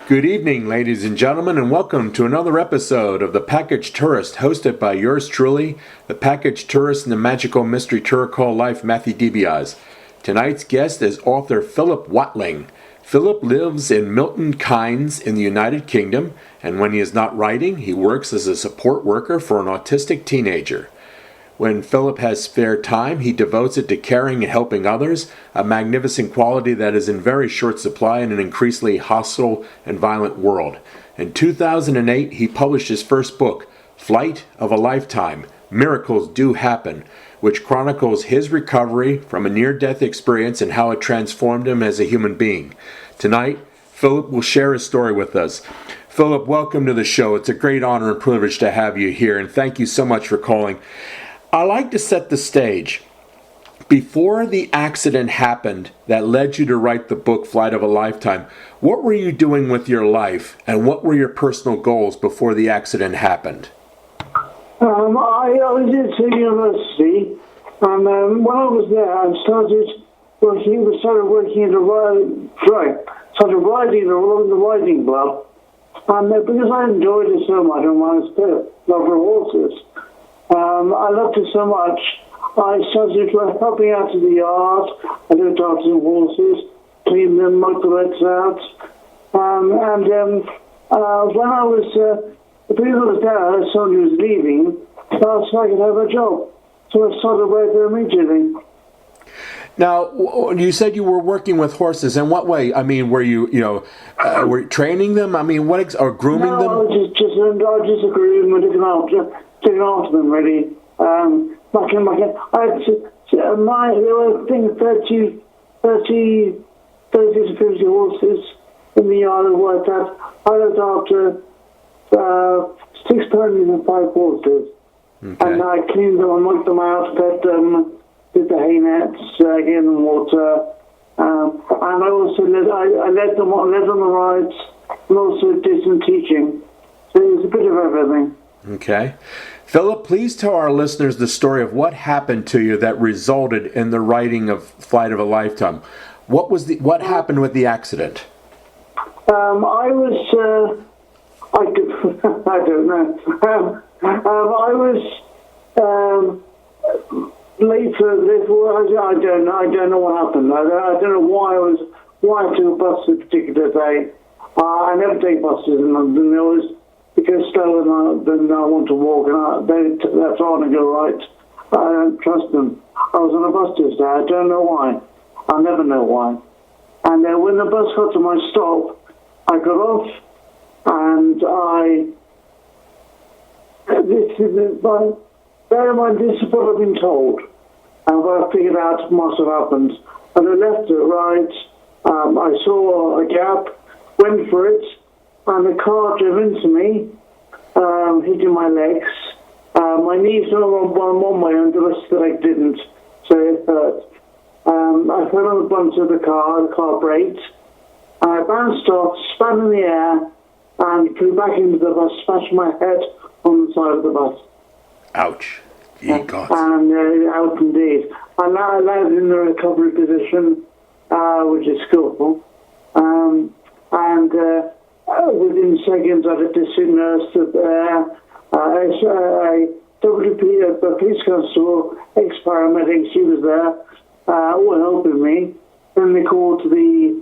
Good evening, ladies and gentlemen, and welcome to another episode of The Package Tourist, hosted by yours truly, the Package Tourist in the magical mystery tour called Life, Matthew DiBiase. Tonight's guest is author Philip Watling. Philip lives in Milton Keynes in the United Kingdom, and when he is not writing, he works as a support worker for an autistic teenager. When Philip has spare time, he devotes it to caring and helping others, a magnificent quality that is in very short supply in an increasingly hostile and violent world. In 2008, he published his first book, Flight of a Lifetime, Miracles Do Happen, which chronicles his recovery from a near-death experience and how it transformed him as a human being. Tonight, Philip will share his story with us. Philip, welcome to the show. It's a great honor and privilege to have you here, and thank you so much for calling. I like to set the stage. Before the accident happened that led you to write the book Flight of a Lifetime, what were you doing with your life, and what were your personal goals before the accident happened? I was at university, and when I was there, I started writing the writing club, and because I enjoyed it so much, and I was love for horses. I loved it so much, I started helping out in the yard. I looked after some horses, cleaned them, mucked the legs out. When I was, the people was there, somebody was leaving, so I could have a job. So I started right there immediately. Now, you said you were working with horses. In what way? I mean, were you were you training them? I mean, or grooming them? No, I was just a groom and looking after them, really. I had there were, I think, 30 to 50 horses in the yard I worked at. I looked after 6 ponies and 5 horses. Okay. And I cleaned them and mucked them out, fed them, did the hay nets, gave them water. And I also led them on the rides and also did some teaching. So it was a bit of everything. Okay. Philip, please tell our listeners the story of what happened to you that resulted in the writing of Flight of a Lifetime. What happened with the accident? I don't know. I was late for I don't know what happened. I don't know why I took a bus a particular day. I never take buses in London. It was because slower than I want to walk, and they took that on and go right. I don't trust them. I was on a bus today. I don't know why. I'll never know why. And when the bus got to my stop, I got off, and bear in mind, this is what I've been told, and what I figured out must have happened. And I left it right. I saw a gap, went for it, and the car drove into me, hitting my legs. My knees were on one way, and the rest of the leg didn't, so it hurt. I fell on the bunch of the car braked. I bounced off, span in the air, and flew back into the bus, smashed my head on the side of the bus. Ouch. God. And out indeed. I now landed in the recovery position, which is skillful. Within seconds, I had a district nurse there, a police constable, ex-paramedic, she was there, all helping me. Then they called the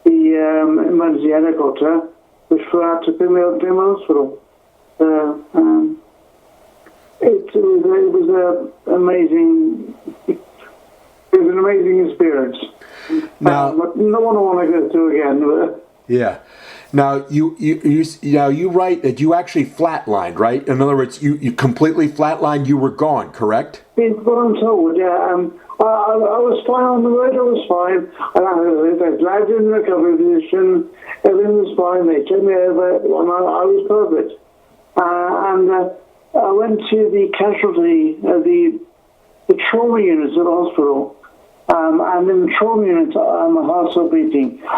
emergency helicopter, which flew out to Plymouth Hospital. It was an amazing experience. Now, no one I want to go through again. Yeah. Now you write that you actually flatlined, right? In other words, you completely flatlined. You were gone, correct? It's what I'm told. Yeah. I was fine on the road. I was fine. I landed in the recovery position. Everything was fine. They took me over, and I was perfect. I went to the casualty, the trauma units at the hospital. And in the trauma unit, my heart stopped beating. I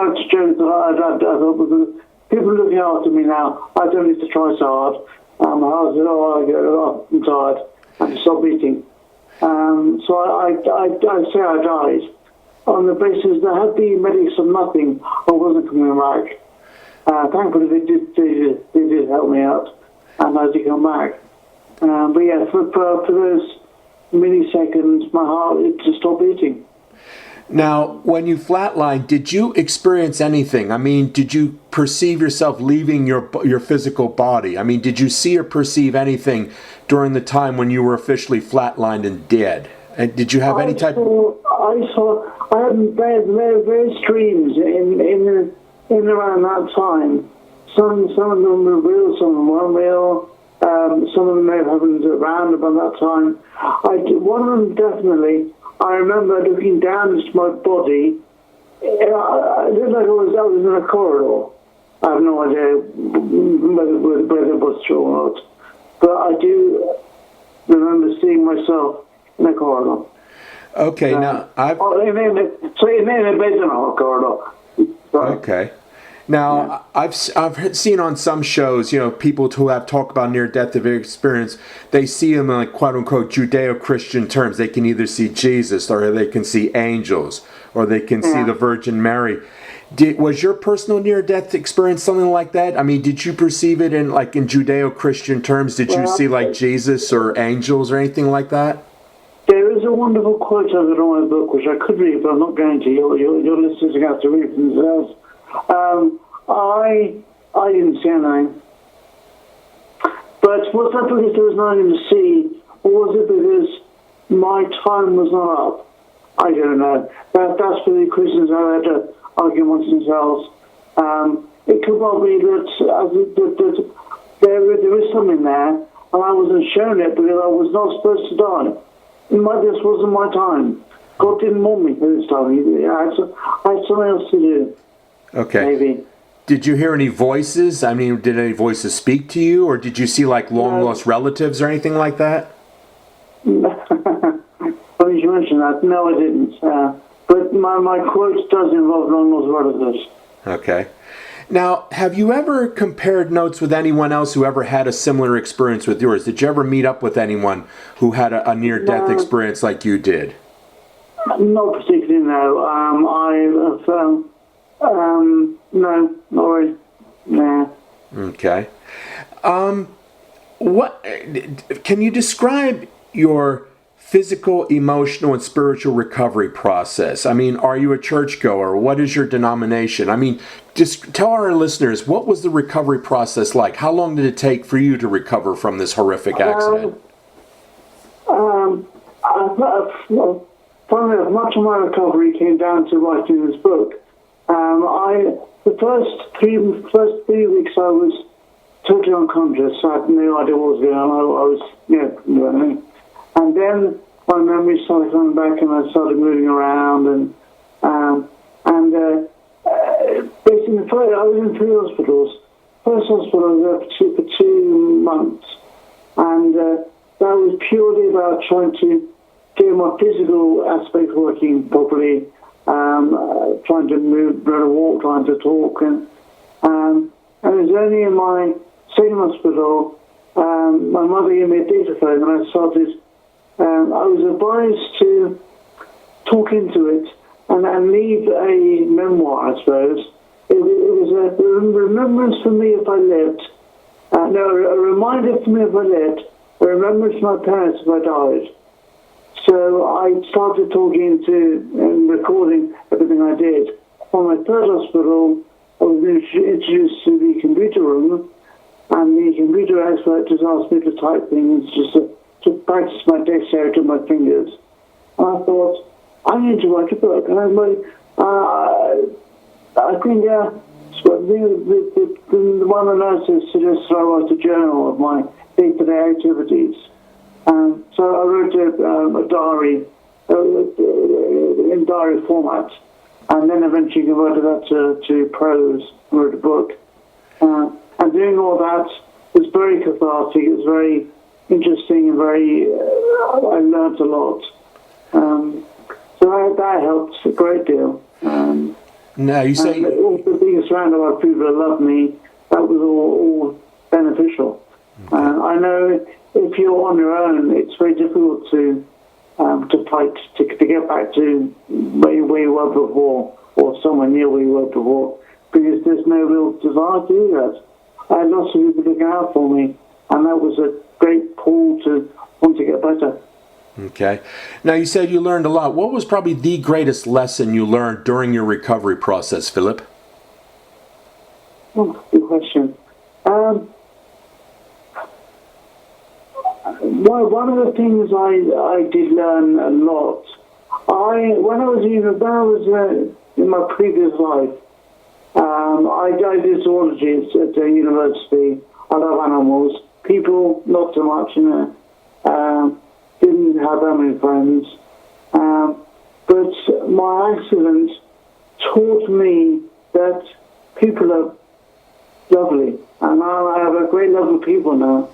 like to joke that I thought, because people are looking after me now, I don't need to try so hard. My heart said, I'm tired. I stopped beating. So I say I died. on the basis there had been medics or nothing, I wasn't coming back. Thankfully, they did help me out, and I did come back. But yeah, for those milliseconds, my heart just stopped beating. Now, when you flatlined, did you experience anything? I mean, did you perceive yourself leaving your physical body? I mean, did you see or perceive anything during the time when you were officially flatlined and dead? And did you have any type? I had various dreams in around that time. Some of them were real, some of them weren't real. Some of them may have happened around about that time. One of them definitely. I remember looking down into my body. It looked like I was in a corridor. I have no idea whether it was true or not. But I do remember seeing myself in a corridor. Okay, now I've... in a bed in a corridor. Sorry. Okay. Now, yeah. I've seen on some shows, people who have talked about near-death experience, they see them in, like, quote-unquote, Judeo-Christian terms. They can either see Jesus, or they can see angels, or they can see the Virgin Mary. Was your personal near-death experience something like that? I mean, did you perceive it in Judeo-Christian terms? Did you see, like, Jesus or angels or anything like that? There is a wonderful quote of it on my book, which I could read, but I'm not going to. Your listeners are going to have to read it themselves. I didn't see anything. But was that because there was nothing to see, or was it because my time was not up? I don't know. That's for the Christians who had to argue amongst themselves. It could well be that there is something there, and I wasn't shown it because I was not supposed to die. This wasn't my time. God didn't want me for this time. I had something else to do. Okay. Maybe. Did you hear any voices? I mean, did any voices speak to you, or did you see long-lost relatives or anything like that? Funny you mentioned that. No, I didn't. But my quote does involve long-lost relatives. Okay. Now, have you ever compared notes with anyone else who ever had a similar experience with yours? Did you ever meet up with anyone who had a near-death experience like you did? Not particularly, no. No, not really. Nah. Okay. What can you describe your physical, emotional, and spiritual recovery process? I mean, are you a churchgoer? What is your denomination? I mean, just tell our listeners, what was the recovery process like? How long did it take for you to recover from this horrific accident? Funny enough, much of my recovery came down to writing this book. The first three weeks I was totally unconscious. I had no idea what was going on. I was, and then my memory started coming back, and I started moving around, basically, I was in 3 hospitals. First hospital I was there for 2 months, and that was purely about trying to get my physical aspects working properly. Trying to move, run a walk, trying to talk, and it was only in my second hospital, my mother gave me a dictaphone, and I started. I was advised to talk into it and leave a memoir, I suppose. It was a remembrance for me if I lived. A reminder for me if I lived. A remembrance for my parents if I died. So I started talking to and recording everything I did. On my third hospital, I was introduced to the computer room, and the computer expert just asked me to type things, just to practice my dexterity with my fingers. And I thought, I need to write a book. And I think one of the nurses suggested I write a journal of my day-to-day activities. So I wrote a diary in diary format, and then eventually converted that to prose, and wrote a book. And doing all that was very cathartic. It was very interesting and I learned a lot. So that helped a great deal. Now you say also being surrounded by people that love me, that was all beneficial. I know if you're on your own, it's very difficult to to fight to get back to where you were before, or somewhere near where you were before, because there's no real desire to do that. I had lots of people looking out for me, and that was a great pull to want to get better. Okay. Now, you said you learned a lot. What was probably the greatest lesson you learned during your recovery process, Philip? Oh, good question. One of the things I did learn a lot, when I was in my previous life, I did zoology at the university. I love animals. People, not so much, didn't have that many friends. But my accident taught me that people are lovely, and I have a great love for people now.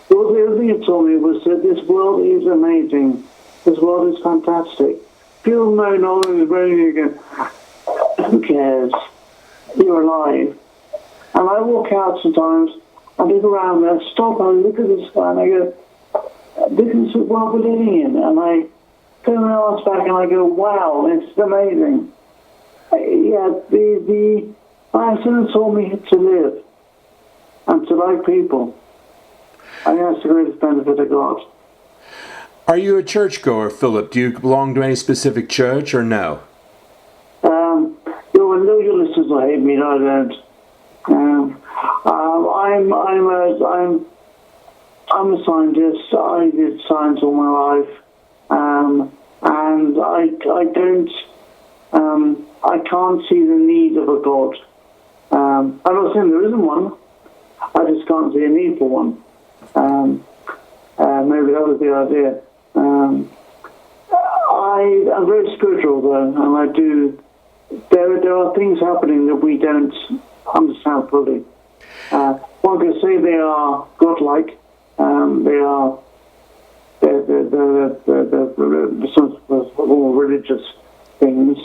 The other thing it taught me was that this world is amazing. This world is fantastic. People know knowledge is very again. Who cares? You're alive. And I walk out sometimes, I look around and I stop and I look at the sky and I go, this is the world we're living in. And I turn my eyes back and I go, wow, it's amazing. Yeah, the accident taught me to live and to like people. I think that's the greatest benefit I got. Are you a churchgoer, Philip? Do you belong to any specific church or no? I know your listeners will hate me, I don't. I'm a scientist. I did science all my life, and I can't see the need of a God. I'm not saying there isn't one. I just can't see a need for one. Maybe that was the idea. I'm very spiritual though, and I do. There are things happening that we don't understand fully. One could say they are godlike. They're some more religious things,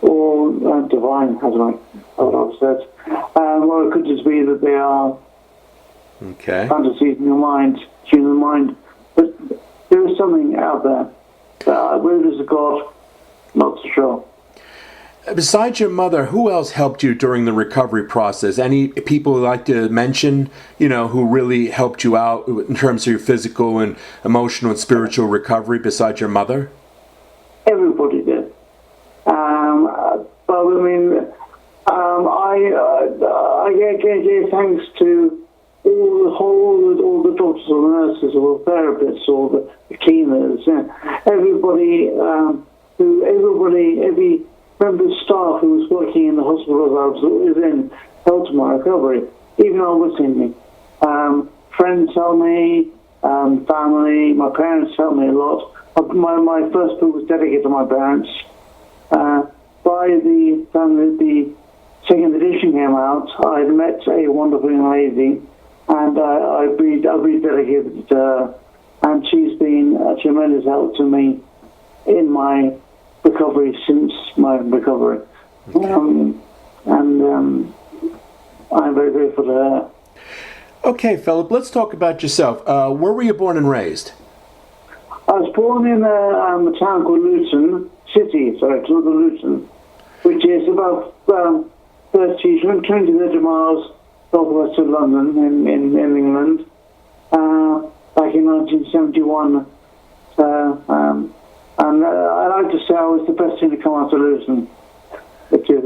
or divine, as I've said. Or it could just be that they are fantasies in your mind, human mind. But there is something out there. Whether there's a God, not so sure. Besides your mother, who else helped you during the recovery process? Any people you'd like to mention, who really helped you out in terms of your physical and emotional and spiritual recovery besides your mother? Everybody did. But I mean, I gave thanks to all the doctors, all the nurses, all the therapists, all the cleaners, everybody, every member of staff who was working in the hospital I was in helped my recovery, even overseeing me. Friends helped me, family, my parents helped me a lot. My first book was dedicated to my parents. By the time that the second edition came out, I had met a wonderful young lady, and I rededicated to her, and she's been a tremendous help to me in my recovery since my recovery. Okay. I'm very grateful to her. Okay, Philip, let's talk about yourself. Where were you born and raised? I was born in a town called Luton, which is about 20-30 miles northwest of London in England, back in 1971. And I like to say I was the best thing to come out of Luton, which is...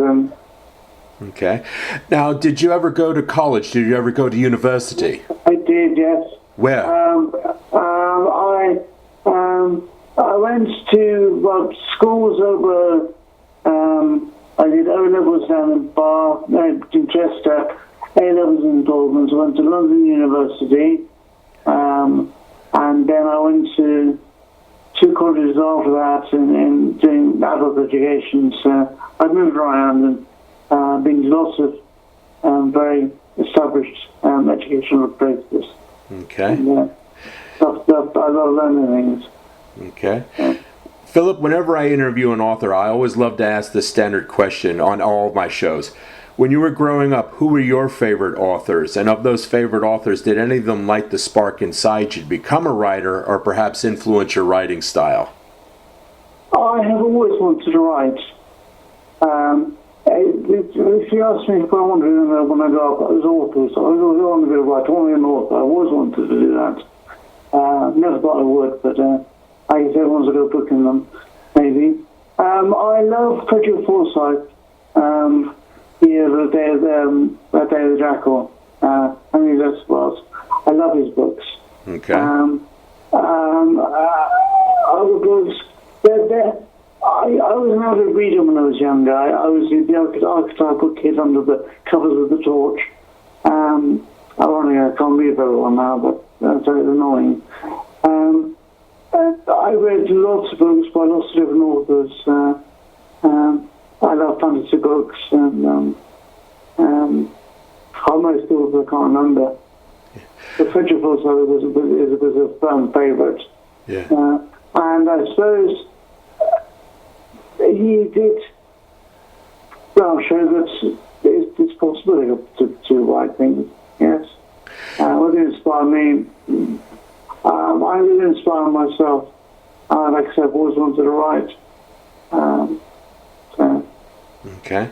Okay. Now, did you ever go to college? Did you ever go to university? I did, yes. Where? I went to schools over. I did O-levels down in Bath, in Chester, A-levels in Dortmund. I went to London University, and then I went to two colleges after that in doing adult education. So I've moved around and been to lots of very established educational places. Okay. And, I love learning things. Okay. Philip, whenever I interview an author, I always love to ask the standard question on all of my shows. When you were growing up, who were your favorite authors? And of those favorite authors, did any of them light the spark inside you to become a writer or perhaps influence your writing style? I have always wanted to write. If you ask me if I wanted to know when I grow up, I was author, so I always wanted to write. I wanted to be an author. I always wanted to do that. Never thought I would, but I guess everyone's got a book in them, maybe. I love Frederick Forsyth. The Day of the Jackal. Henry Vespas. I love his books. Okay. Other books. I was an avid reader when I was younger. I was the archetypal kid under the covers of the Torch. Ironically, I can't read very well now, but that's very annoying. I read lots of books by lots of different authors. I love fantasy books, and most authors I can't remember. The Frederick Forsyth was a firm favourite. Yeah. And I suppose he did show that it's possible to write things, yes. What inspired me, I did inspire myself. Like I said, I've always wanted to write. Okay.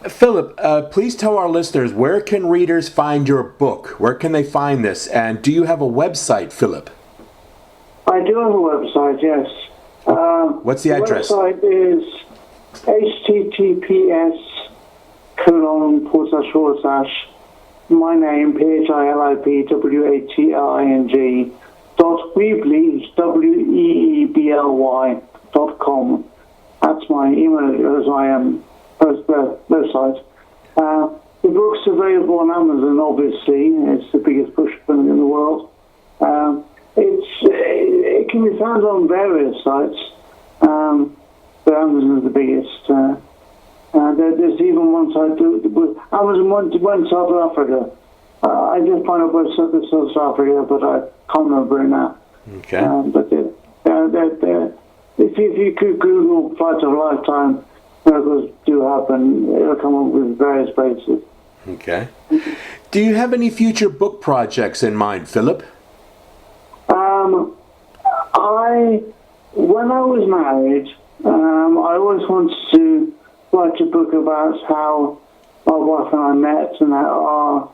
Philip, please tell our listeners, where can readers find your book? Where can they find this? And do you have a website, Philip? I do have a website, yes. What's the address? The website is https:// my name, PHILIPWATLING .weebly, WEEBLY.com. That's my email address, website. The book's available on Amazon, obviously. It's the biggest push button in the world. It can be found on various sites, but Amazon is the biggest. There's even one site, Amazon went to South Africa. I did find out about South Africa, but I can't remember it now. Okay. But if you could Google Flight of a Lifetime, miracles do happen. It'll come up with various places. Okay. Do you have any future book projects in mind, Philip? When I was married, I always wanted to write a book about how my wife and I met and how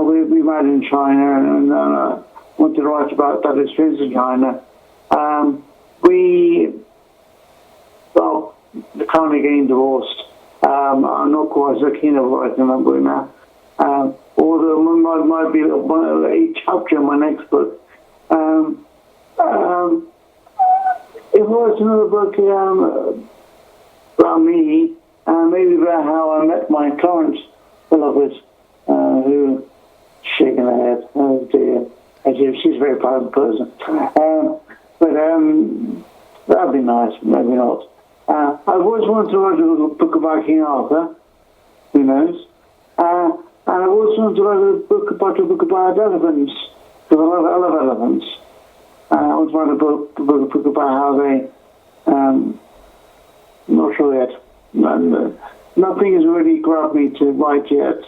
we met in China, and I wanted to write about that experience in China. We currently getting divorced. I'm not quite so keen on writing that book now. Although it might be a chapter in my next book. If I write another book about me, maybe about how I met my current beloved, who shaking her head. Oh dear. She's a very private person. But that'd be nice, maybe not. I've always wanted to write a book about King Arthur. Who knows? And I've always wanted to write a book about elephants, because I love elephants. I want to write a book about how they. Not sure yet. Nothing has really grabbed me to write yet.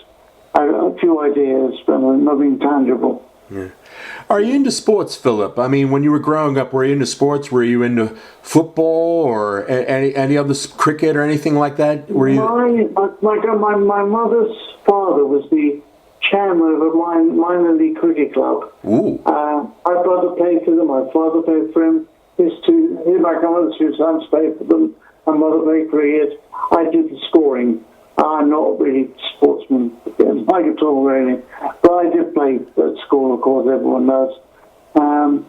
I have a few ideas, but nothing tangible. Yeah. Are you into sports, Philip? I mean, when you were growing up, were you into sports? Were you into football or any other cricket or anything like that? Were you? My mother's father was the chairman of a minor league cricket club. Ooh. My brother played for them. My father played for him. My other two sons played for them. My mother played cricket. I did the scoring. I'm not really a sportsman, like at all, really. But I did play at school, of course, everyone knows. I'm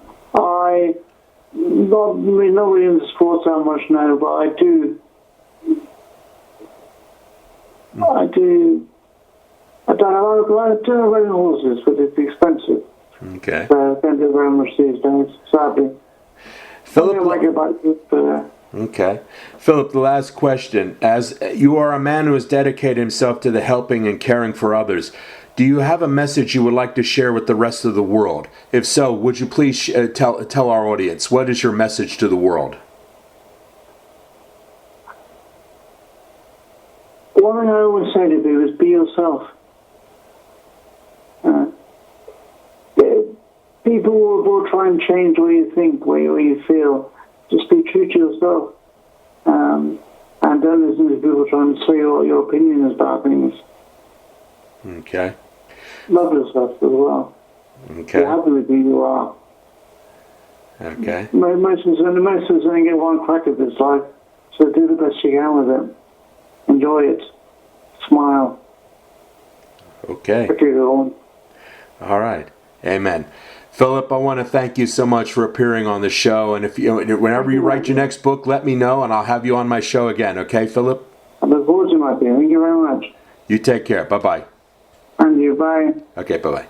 not really into sports that much now, but I do I don't know riding horses, but it's expensive. Okay. So I don't do very much these days, sadly. Philip, I like it back, but okay. Philip, the last question. As you are a man who has dedicated himself to the helping and caring for others, do you have a message you would like to share with the rest of the world? If so, would you please tell our audience, what is your message to the world? One thing I always say to people is be yourself. People will try and change the way you think, the way you feel. Just be true to yourself. and don't listen to people trying to say what your opinion is about things. Okay. Love yourself as well. Okay. Be happy with who you are. Okay. Most of us only get one crack at this life, so do the best you can with it. Enjoy it. Smile. Okay. All right. Amen. Philip, I want to thank you so much for appearing on the show. And if you, whenever you write your next book, let me know, and I'll have you on my show again. Okay, Philip? I look forward to my dear. Thank you very much. You take care. Bye-bye. And you. Bye. Okay, bye-bye.